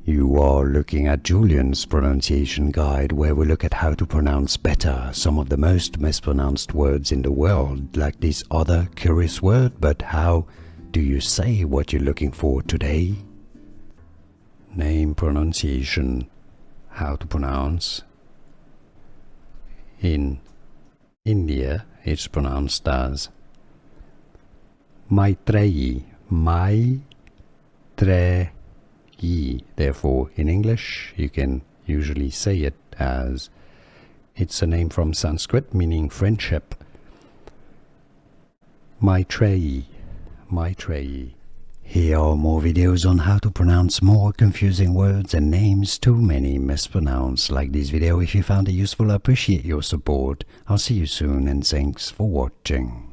You are looking at Julian's pronunciation guide, where we look at how to pronounce better some of the most mispronounced words in the world, like this other curious word. But how do you say what you're looking for today? Name, pronunciation, how to pronounce. In India, it's pronounced as Maitreyi, Maitreyi. Therefore, in English, you can usually say it as, it's a name from Sanskrit meaning friendship. Maitreyi, Maitreyi. Here are more videos on how to pronounce more confusing words and names too many mispronounced. Like this video if you found it useful. I appreciate your support. I'll see you soon and thanks for watching.